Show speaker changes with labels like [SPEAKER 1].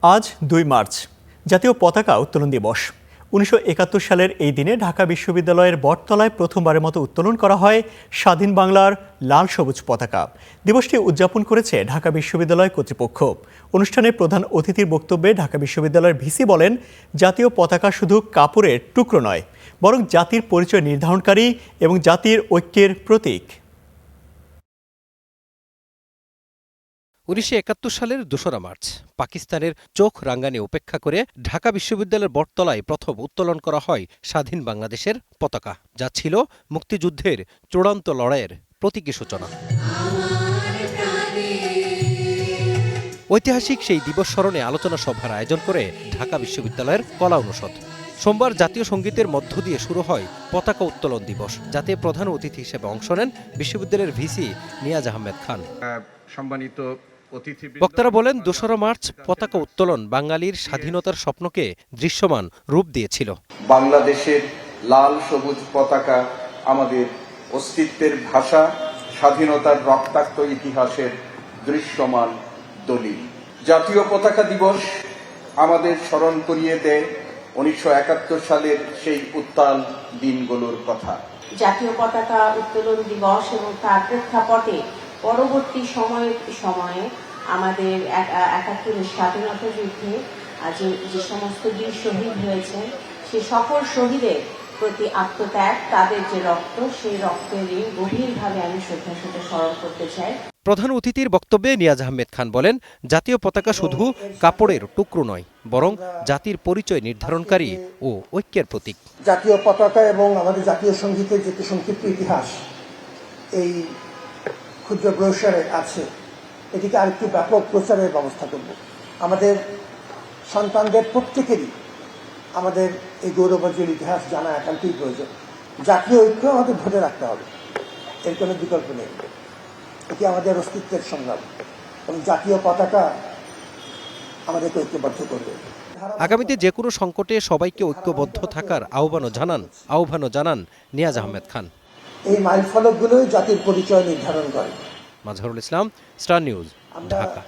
[SPEAKER 1] আজ ২ মার্চ জাতীয় পতাকা উত্তোলন দিবস। ১৯৭১ সালের এই দিনে ঢাকা বিশ্ববিদ্যালয়ের বটতলায় প্রথমবারের মতো উত্তোলন করা হয় স্বাধীন বাংলার লাল সবুজ পতাকা। দিবসটি উদযাপন করেছে ঢাকা বিশ্ববিদ্যালয় কর্তৃপক্ষ। অনুষ্ঠানে প্রধান অতিথির বক্তব্যে ঢাকা বিশ্ববিদ্যালয়ের ভিসি বলেন, জাতীয় পতাকা শুধু কাপড়ের টুকরো নয়, বরং জাতির পরিচয় নির্ধারণকারী এবং জাতির ঐক্যের প্রতীক।
[SPEAKER 2] ১৯৭১ সালের ২রা মার্চ পাকিস্তানের চোখ রাঙ্গানি উপেক্ষা করে ঢাকা বিশ্ববিদ্যালয়ের বটতলায় প্রথম উত্তোলন করা হয় স্বাধীন বাংলাদেশের পতাকা, যা ছিল মুক্তিযুদ্ধের চূড়ান্ত লড়াইয়ের প্রতীকী সূচনা। ঐতিহাসিক সেই দিবস স্মরণে আলোচনা সভার আয়োজন করে ঢাকা বিশ্ববিদ্যালয়ের কলা অনুষদ। সোমবার জাতীয় সঙ্গীতের মধ্য দিয়ে শুরু হয় পতাকা উত্তোলন দিবস, যাতে প্রধান অতিথি হিসেবে অংশ নেন বিশ্ববিদ্যালয়ের ভিসি নিয়াজ আহমেদ খান।
[SPEAKER 3] সম্মানিত
[SPEAKER 2] বক্তারা বলেন, ২রা মার্চ পতাকা উত্তোলন বাঙালির স্বাধীনতার স্বপ্নকে দৃশ্যমান রূপ দিয়েছিল।
[SPEAKER 3] বাংলাদেশের লাল সবুজ পতাকা আমাদের অস্তিত্বের ভাষা, স্বাধীনতার রক্তাক্ত ইতিহাসের দৃশ্যমান দলিল। জাতীয় পতাকা দিবস আমাদের স্মরণ করিয়ে দেয় ১৯৭১ সালের সেই উত্তাল দিনগুলোর কথা।
[SPEAKER 4] জাতীয় পতাকা উত্তোলন দিবস এবং তার প্রেক্ষাপটে পরবর্তী সময়ে আমাদের ৭১ স্বাধীনতা যুদ্ধে যে সমস্ত বীর শহীদ হয়েছেন, সে সকল শহীদের প্রতি আত্মত্যাগ, তাদের যে রক্ত, সেই রক্তের ঋণ গভীরভাবে আমি শ্রদ্ধার সাথে স্মরণ করতে চাই।
[SPEAKER 2] প্রধান অতিথির বক্তব্যে নিয়াজ আহমেদ খান বলেন, জাতীয় পতাকা শুধু কাপড়ের টুকরো নয়, বরং জাতির পরিচয় নির্ধারণকারী ও ঐক্যের প্রতীক।
[SPEAKER 5] জাতীয় পতাকা এবং আমাদের জাতীয় সঙ্গীতের যে সংক্ষিপ্ত ইতিহাস এই ক্ষুদ্র ব্রোশারে আছে, এটিকে আরেকটু ব্যাপক প্রচারের ব্যবস্থা করব। আমাদের সন্তানদের প্রত্যেকেরই আমাদের এই গৌরবোজ্জ্বল ইতিহাস জানা একান্তই প্রয়োজন। জাতীয় ঐক্য আমাদের ধরে রাখতে হবে, এর কোনো বিকল্প নেই। এটি আমাদের অস্তিত্বের সংগ্রাম এবং জাতীয় পতাকা আমাদেরকে ঐক্যবদ্ধ করবে।
[SPEAKER 2] আগামীতে যে কোনো সংকটে সবাইকে ঐক্যবদ্ধ থাকার আহ্বানও জানান নিয়াজ আহমেদ খান।
[SPEAKER 5] এই মাইলফলকগুলোই জাতির পরিচয় নির্ধারণ করে।
[SPEAKER 2] Mazharul Islam, star news, Dhaka.